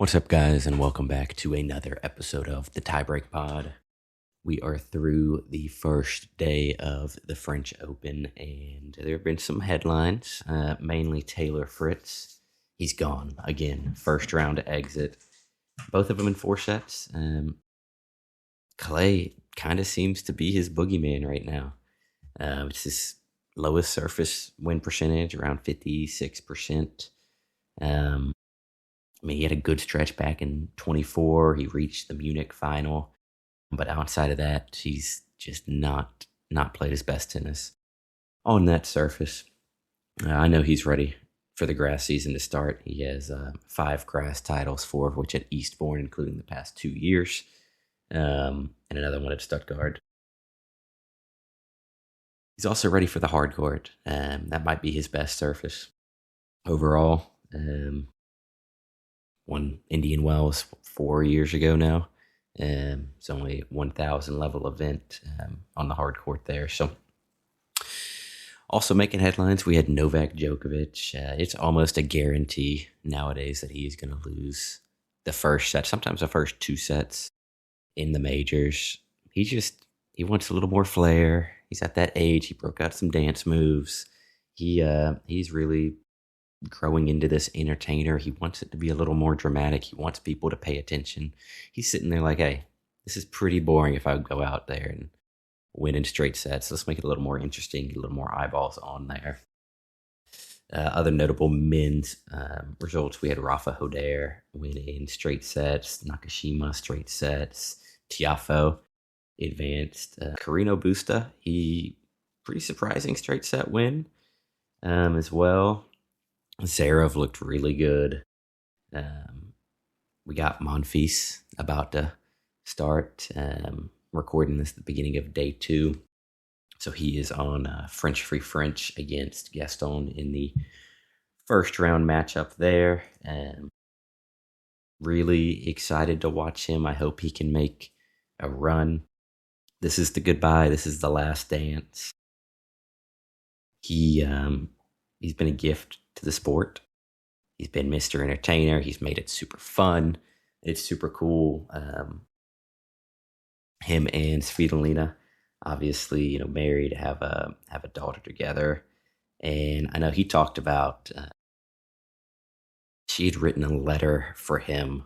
What's up, guys, and welcome back to another episode of the Tiebreak Pod. We are through the first day of the French Open, and there have been some headlines, mainly Taylor Fritz. He's gone again, first round exit, both of them in 4 sets. Clay kind of seems to be his boogeyman right now. It's his lowest surface win percentage, around 56%. He had a good stretch back in 24. He reached the Munich final. But outside of that, he's just not played his best tennis on that surface. I know he's ready for the grass season to start. He has 5 grass titles, 4 of which at Eastbourne, including the past 2 years, and another one at Stuttgart. He's also ready for the hard court. That might be his best surface overall. Won Indian Wells 4 years ago now. It's only 1,000 level event on the hard court there. So, also making headlines, we had Novak Djokovic. It's almost a guarantee nowadays that he is going to lose the first set, sometimes the first 2 sets in the majors. He wants a little more flair. He's at that age. He broke out some dance moves. He's really growing into this entertainer. He wants it to be a little more dramatic. He wants people to pay attention. He's sitting there like, hey, this is pretty boring if I go out there and win in straight sets. Let's make it a little more interesting, get a little more eyeballs on there. Other notable men's results, we had Rafa Hoder winning straight sets, Nakashima straight sets, Tiafoe advanced. Carino Busta, he pretty surprising straight set win as well. Zverev looked really good. We got Monfils about to start. Recording this at the beginning of day 2. So he is on French Free French against Gaston in the first round matchup there. Really excited to watch him. I hope he can make a run. This is the goodbye. This is the last dance. He's been a gift to the sport. He's been Mr. Entertainer. He's made it super fun. It's super cool. Him and Svitolina, obviously, married, have a daughter together. And I know he talked about she had written a letter for him,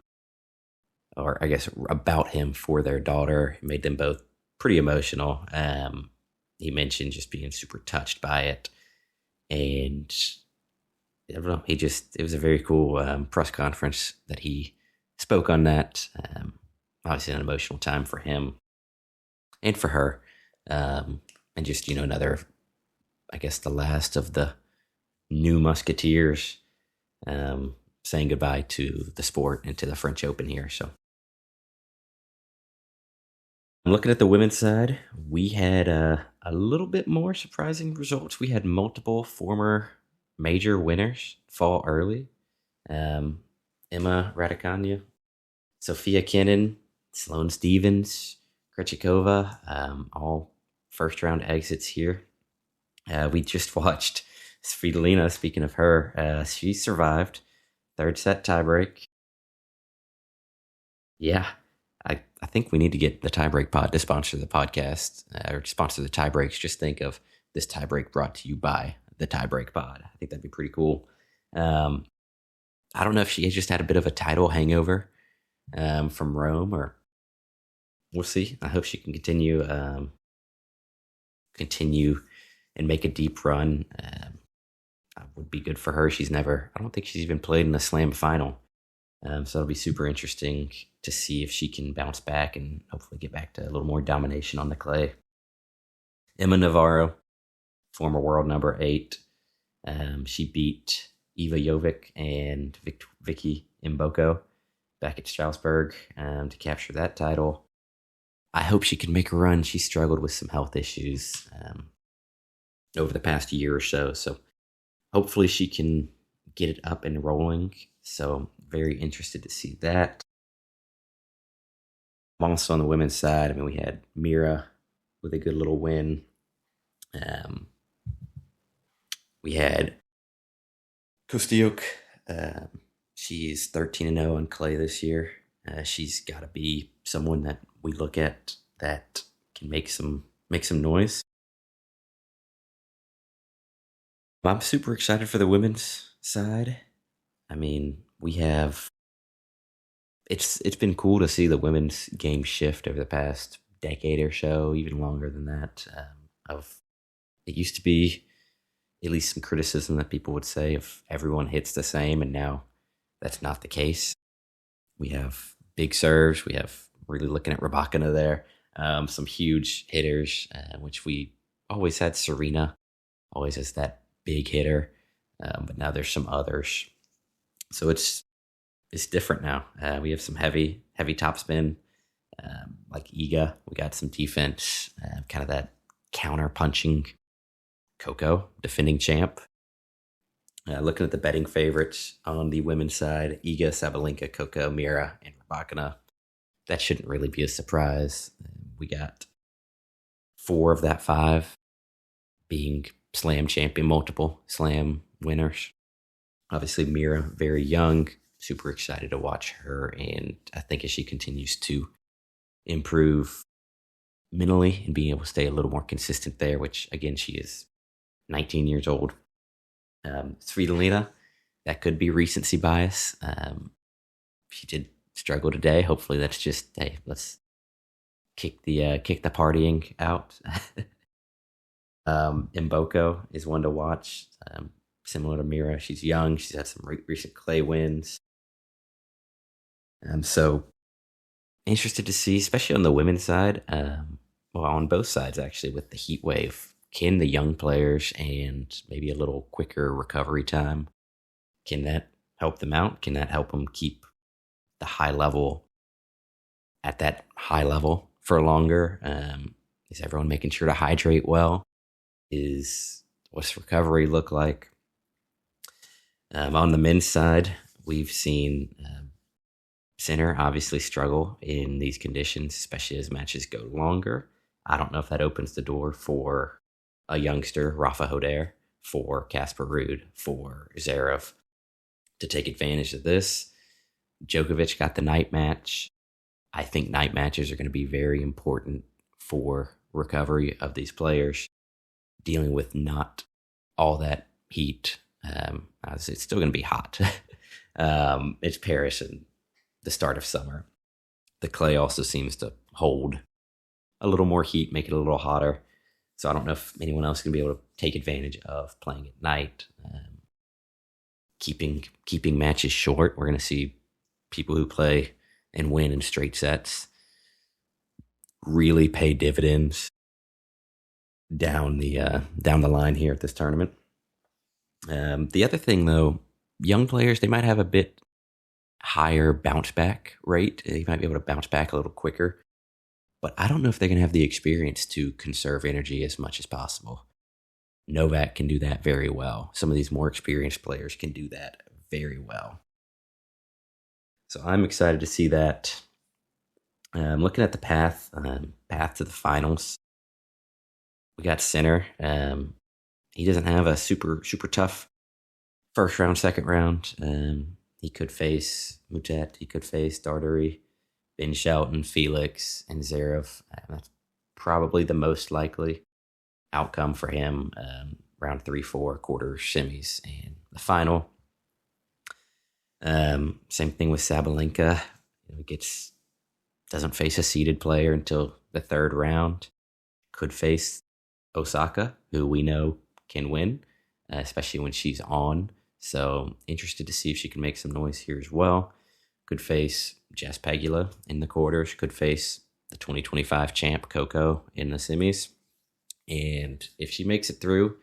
or I guess about him for their daughter. It made them both pretty emotional. He mentioned just being super touched by it. And I don't know, it was a very cool press conference that he spoke on that. Obviously an emotional time for him and for her. And just, another, I guess, the last of the new Musketeers saying goodbye to the sport and to the French Open here. So, looking at the women's side, we had a little bit more surprising results. We had multiple former major winners fall early. Emma Raducanu, Sophia Kenin, Sloane Stevens, Krejcikova, all first-round exits here. We just watched Svitolina, speaking of her, she survived. 3rd set tiebreak. Yeah, I think we need to get the Tiebreak Pod to sponsor the podcast, or sponsor the tiebreaks. Just think of this tiebreak brought to you by the Tiebreak Pod. I think that'd be pretty cool. I don't know if she has just had a bit of a title hangover from Rome, or we'll see. I hope she can continue and make a deep run. Would be good for her. I don't think she's even played in a slam final. So it'll be super interesting to see if she can bounce back and hopefully get back to a little more domination on the clay. Emma Navarro, former world number 8. She beat Eva Jovic and Vicky Mboko back at Strasbourg to capture that title. I hope she can make a run. She struggled with some health issues over the past year or so. So hopefully she can get it up and rolling. So very interested to see that. Also on the women's side, we had Mira with a good little win. We had Kostyuk. She's 13-0 on clay this year. She's got to be someone that we look at that can make some noise. I'm super excited for the women's side. I mean, we have it's been cool to see the women's game shift over the past decade or so, even longer than that. Of it used to be at least some criticism that people would say if everyone hits the same, and now that's not the case. We have big serves. We have really looking at Rybakina there. Some huge hitters, which we always had. Serena always has that big hitter, but now there's some others. So it's different now. We have some heavy topspin, like Iga. We got some defense, kind of that counter punching. Coco, defending champ. Looking at the betting favorites on the women's side, Iga, Sabalenka, Coco, Mira, and Rybakina. That shouldn't really be a surprise. We got 4 of that 5 being slam champion, multiple slam winners. Obviously, Mira, very young. Super excited to watch her. And I think as she continues to improve mentally and being able to stay a little more consistent there, which, again, she is 19 years old. Svitolina, that could be recency bias. She did struggle today. Hopefully that's just, hey, let's kick the partying out. Mboko is one to watch. Similar to Mira, she's young. She's had some recent clay wins. So interested to see, especially on the women's side, well, on both sides actually, with the heat wave. Can the young players and maybe a little quicker recovery time, can that help them out? Can that help them keep the high level at that high level for longer? Is everyone making sure to hydrate well? What's recovery look like? On the men's side, we've seen Sinner obviously struggle in these conditions, especially as matches go longer. I don't know if that opens the door for a youngster, Rafa Hoder, for Casper Ruud, for Zverev to take advantage of this. Djokovic got the night match. I think night matches are going to be very important for recovery of these players, dealing with not all that heat. It's still going to be hot. It's Paris and the start of summer. The clay also seems to hold a little more heat, make it a little hotter. So I don't know if anyone else is going to be able to take advantage of playing at night, keeping matches short. We're going to see people who play and win in straight sets really pay dividends down the line here at this tournament. The other thing, though, young players, they might have a bit higher bounce back rate. They might be able to bounce back a little quicker. But I don't know if they're going to have the experience to conserve energy as much as possible. Novak can do that very well. Some of these more experienced players can do that very well. So I'm excited to see that. Looking at the path to the finals, we got Sinner. He doesn't have a super tough first round, second round. He could face Mutet. He could face Dardery, Ben Shelton, Felix, and Zverev. That's probably the most likely outcome for him. Round 3, 4, quarters, semis, and the final. Same thing with Sabalenka. Doesn't face a seeded player until the 3rd round. Could face Osaka, who we know can win, especially when she's on. So interested to see if she can make some noise here as well. Could face Jess Pegula in the quarters. Could face the 2025 champ Coco in the semis. And if she makes it through,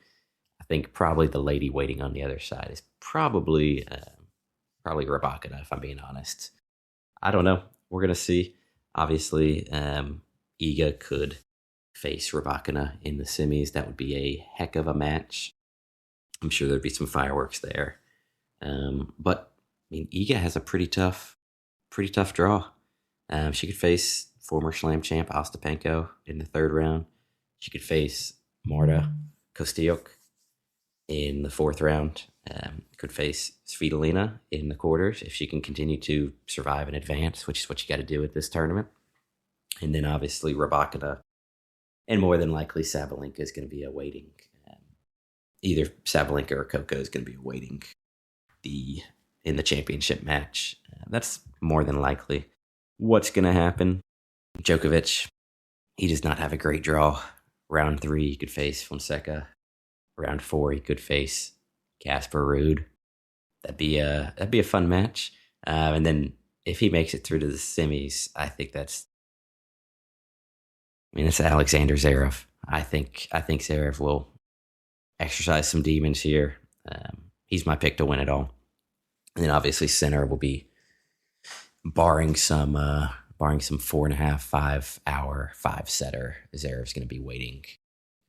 I think probably the lady waiting on the other side is probably Rybakina, if I'm being honest. I don't know. We're going to see. Obviously, Iga could face Rybakina in the semis. That would be a heck of a match. I'm sure there'd be some fireworks there. But I mean, Iga has a pretty tough draw. She could face former Slam champ Ostapenko in the 3rd round. She could face Marta Kostyuk in the 4th round. Could face Svitolina in the quarters if she can continue to survive and advance, which is what you got to do at this tournament. And then obviously Rybakina, and more than likely Sabalenka is going to be awaiting. Either Sabalenka or Coco is going to be awaiting in the championship match. That's more than likely what's going to happen. Djokovic, he does not have a great draw. Round 3, he could face Fonseca. Round 4, he could face Casper Ruud. That'd be a fun match. And then if he makes it through to the semis, I think it's Alexander Zverev. I think Zverev will exercise some demons here. He's my pick to win it all. And then obviously center will be barring some 4.5, 5 hour 5-setter. Zverev's going to be waiting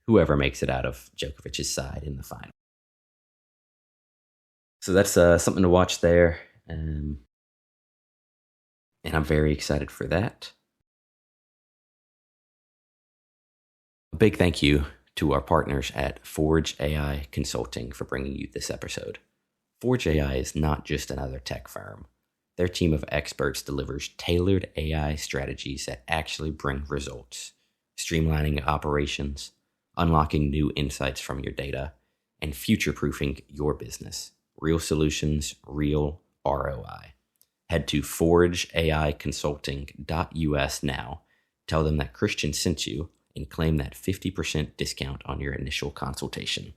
whoever makes it out of Djokovic's side in the final. So that's something to watch there. And I'm very excited for that. A big thank you to our partners at Forge AI Consulting for bringing you this episode. Forge AI is not just another tech firm. Their team of experts delivers tailored AI strategies that actually bring results, streamlining operations, unlocking new insights from your data, and future-proofing your business. Real solutions, real ROI. Head to forgeaiconsulting.us now. Tell them that Christian sent you and claim that 50% discount on your initial consultation.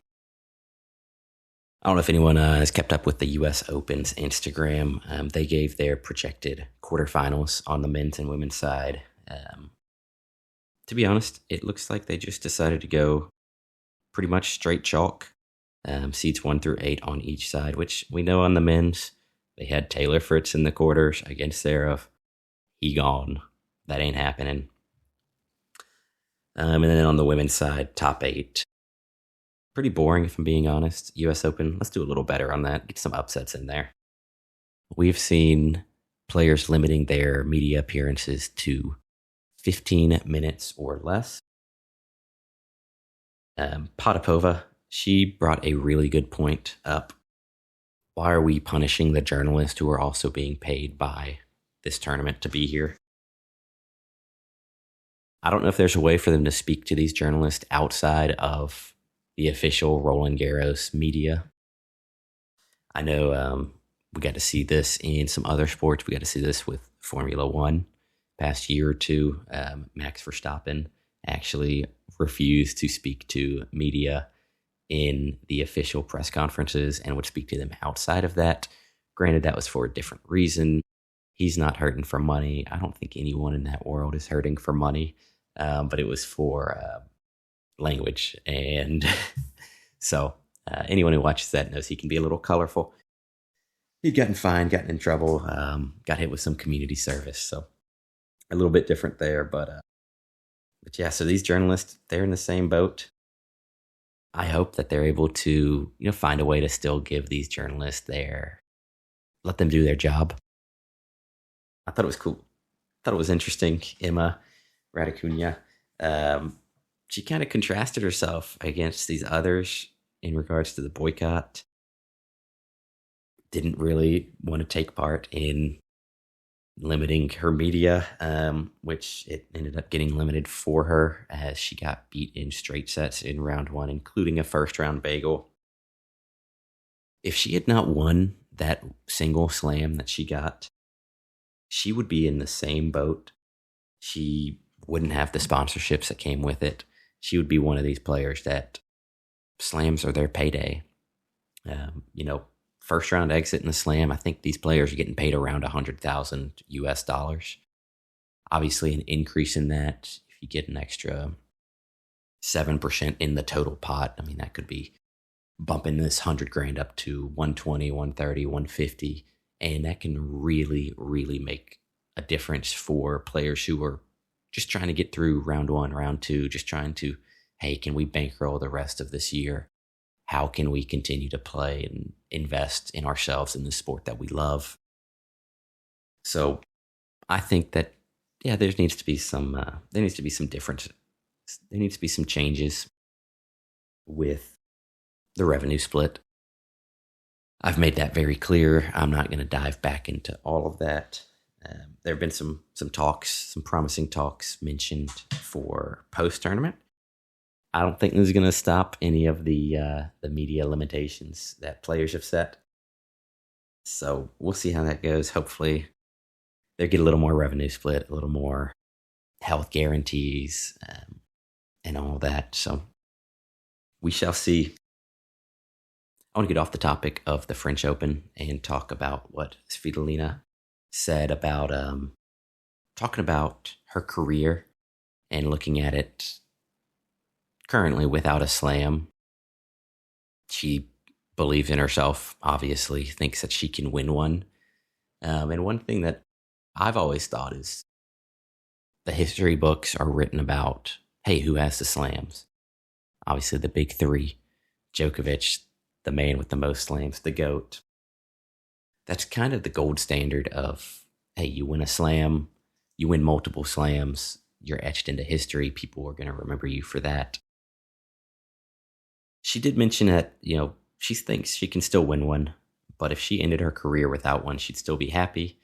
I don't know if anyone has kept up with the U.S. Open's Instagram. They gave their projected quarterfinals on the men's and women's side. To be honest, it looks like they just decided to go pretty much straight chalk. Seeds 1 through 8 on each side, which we know on the men's, they had Taylor Fritz in the quarters against Zverev. He gone. That ain't happening. And then on the women's side, top 8. Pretty boring, if I'm being honest. U.S. Open, let's do a little better on that. Get some upsets in there. We've seen players limiting their media appearances to 15 minutes or less. Potapova, she brought a really good point up. Why are we punishing the journalists who are also being paid by this tournament to be here? I don't know if there's a way for them to speak to these journalists outside of the official Roland Garros media. I know we got to see this in some other sports. We got to see this with Formula One. Past year or two, Max Verstappen actually refused to speak to media in the official press conferences and would speak to them outside of that. Granted, that was for a different reason. He's not hurting for money. I don't think anyone in that world is hurting for money, but it was for language. And so anyone who watches that knows he can be a little colorful. He'd gotten fined, gotten in trouble, got hit with some community service. So a little bit different there, but yeah, so these journalists, they're in the same boat. I hope that they're able to, find a way to still give these journalists let them do their job. I thought it was cool. I thought it was interesting. Emma Raducanu, she kind of contrasted herself against these others in regards to the boycott. Didn't really want to take part in limiting her media, which it ended up getting limited for her as she got beat in straight sets in round 1, including a first round bagel. If she had not won that single slam that she got, she would be in the same boat. She wouldn't have the sponsorships that came with it. She would be one of these players that slams are their payday. First round exit in the slam, I think these players are getting paid around $100,000 US. Obviously, an increase in that, if you get an extra 7% in the total pot, that could be bumping this $100,000 up to 120, 130, 150. And that can really, really make a difference for players who are just trying to get through round 1, round 2, just trying to, hey, can we bankroll the rest of this year? How can we continue to play and invest in ourselves in the sport that we love? So I think that, there needs to be some difference. There needs to be some changes with the revenue split. I've made that very clear. I'm not going to dive back into all of that. There have been some talks, some promising talks mentioned for post-tournament. I don't think this is going to stop any of the media limitations that players have set. So we'll see how that goes. Hopefully they get a little more revenue split, a little more health guarantees, and all that. So we shall see. I want to get off the topic of the French Open and talk about what Svitolina said about talking about her career and looking at it currently without a slam. She believes in herself, obviously, thinks that she can win one. And one thing that I've always thought is the history books are written about, hey, who has the slams? Obviously, the big three. Djokovic, the man with the most slams, the GOAT. That's kind of the gold standard of, hey, you win a slam, you win multiple slams, you're etched into history. People are going to remember you for that. She did mention that, she thinks she can still win one, but if she ended her career without one, she'd still be happy.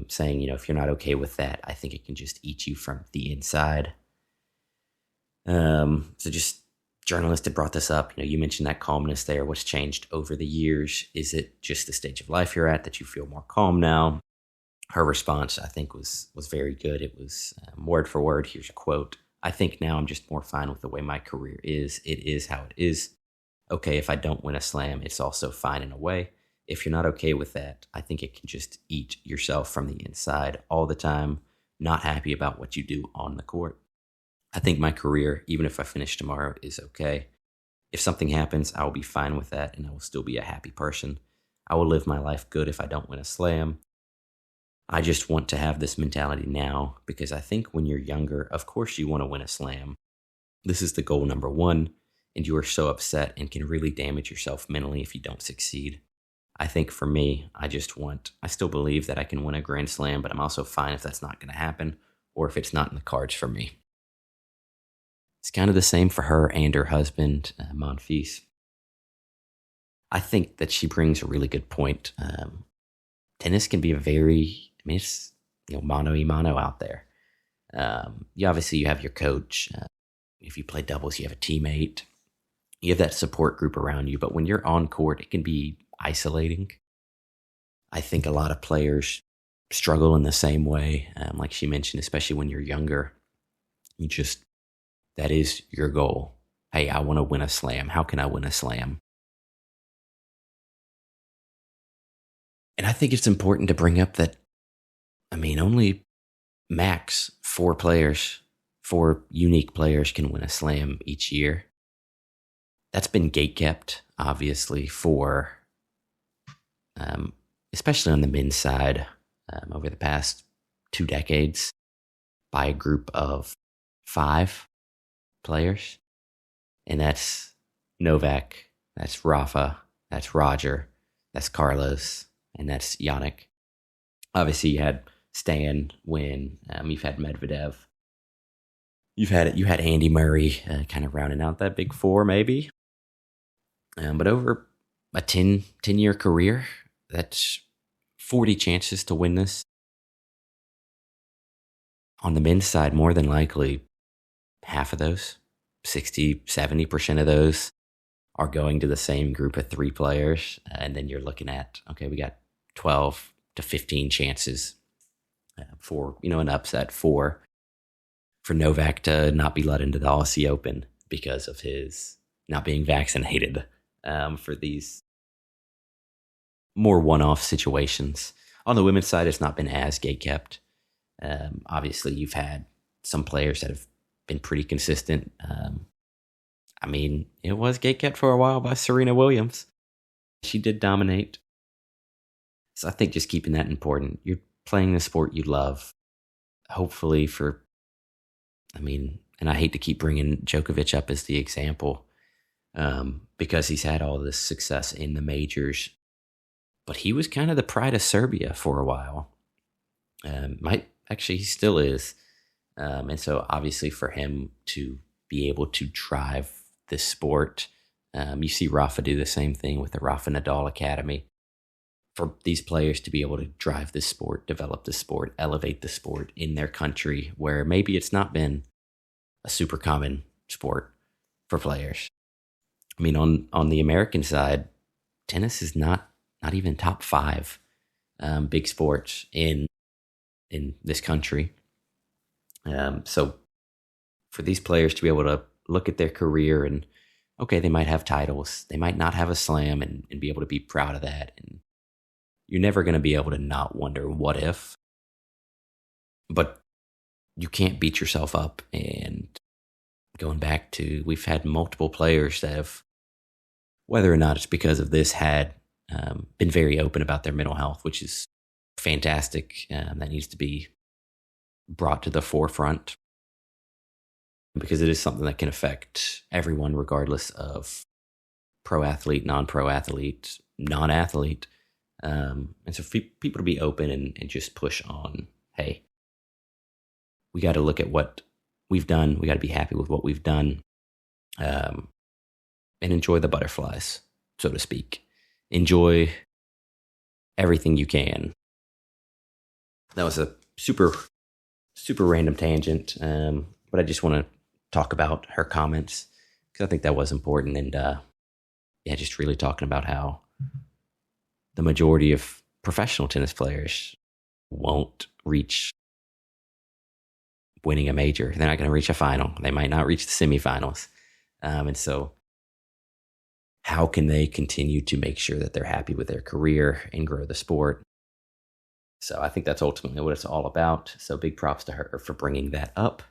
Saying, if you're not okay with that, I think it can just eat you from the inside. So just journalists had brought this up. You mentioned that calmness there. What's changed over the years? Is it just the stage of life you're at that you feel more calm now? Her response, I think, was very good. It was word for word. Here's a quote. I think now I'm just more fine with the way my career is. It is how it is. Okay, if I don't win a slam, it's also fine in a way. If you're not okay with that, I think it can just eat yourself from the inside all the time, not happy about what you do on the court. I think my career, even if I finish tomorrow, is okay. If something happens, I will be fine with that, and I will still be a happy person. I will live my life good if I don't win a slam. I just want to have this mentality now, because I think when you're younger, of course you want to win a slam. This is the goal number one, and you are so upset and can really damage yourself mentally if you don't succeed. I think for me, I still believe that I can win a Grand Slam, but I'm also fine if that's not going to happen, or if it's not in the cards for me. It's kind of the same for her and her husband, Monfils. I think that she brings a really good point. Tennis can be it's mano a mano out there. Obviously you have your coach. If you play doubles, you have a teammate. You have that support group around you. But when you're on court, it can be isolating. I think a lot of players struggle in the same way. Like she mentioned, especially when you're younger, that is your goal. Hey, I want to win a slam. How can I win a slam? And I think it's important to bring up that, only max 4 unique players can win a slam each year. That's been gatekept, obviously, for, especially on the men's side, over the past 2 decades, by a group of 5 players. And that's Novak, that's Rafa, that's Roger, that's Carlos, and that's Yannick. Obviously, you had Stan win. You've had Medvedev. You had Andy Murray kind of rounding out that big 4, maybe. But over a 10-year career, that's 40 chances to win this. On the men's side, more than likely, half of those, 60, 70% of those are going to the same group of 3 players. And then you're looking at, okay, we got 12 to 15 chances for, an upset for Novak to not be let into the Aussie Open because of his not being vaccinated, for these more one-off situations. On the women's side, it's not been as gatekept. Obviously, you've had some players that have been pretty consistent. It was gatekept for a while by Serena Williams. She did dominate. So I think just keeping that important. You're playing the sport you love. Hopefully and I hate to keep bringing Djokovic up as the example, because he's had all this success in the majors. But he was kind of the pride of Serbia for a while. He still is. And so obviously for him to be able to drive this sport You see Rafa do the same thing with the Rafa Nadal Academy. For these players to be able to drive this sport, develop the sport, elevate the sport in their country where maybe it's not been a super common sport for players. I mean, on the American side, tennis is not even top 5 big sports in this country. So for these players to be able to look at their career and, okay, they might have titles, they might not have a slam, and be able to be proud of that. And you're never going to be able to not wonder what if, but you can't beat yourself up. And going back to, we've had multiple players that have, whether or not it's because of this, had been very open about their mental health, which is fantastic. That needs to be brought to the forefront because it is something that can affect everyone regardless of pro athlete, non-pro athlete, non-athlete. And so for people to be open and just push on, hey, we got to look at what we've done. We got to be happy with what we've done, and enjoy the butterflies, so to speak. Enjoy everything you can. That was a super random tangent, but I just want to talk about her comments because I think that was important. And yeah, just really talking about how the majority of professional tennis players won't reach winning a major. They're not going to reach a final. They might not reach the semifinals. And so how can they continue to make sure that they're happy with their career and grow the sport? So I think that's ultimately what it's all about. So big props to her for bringing that up.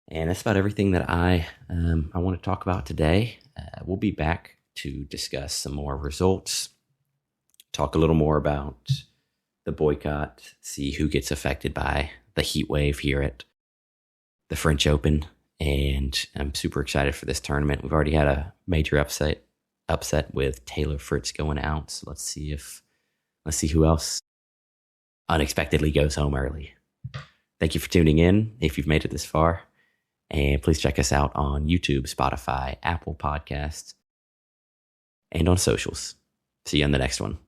And that's about everything that I want to talk about today. We'll be back to discuss some more results, talk a little more about the boycott, see who gets affected by the heat wave here at the French Open. And I'm super excited for this tournament. We've already had a major upset with Taylor Fritz going out. So let's see who else unexpectedly goes home early. Thank you for tuning in if you've made it this far. And please check us out on YouTube, Spotify, Apple Podcasts, and on socials. See you on the next one.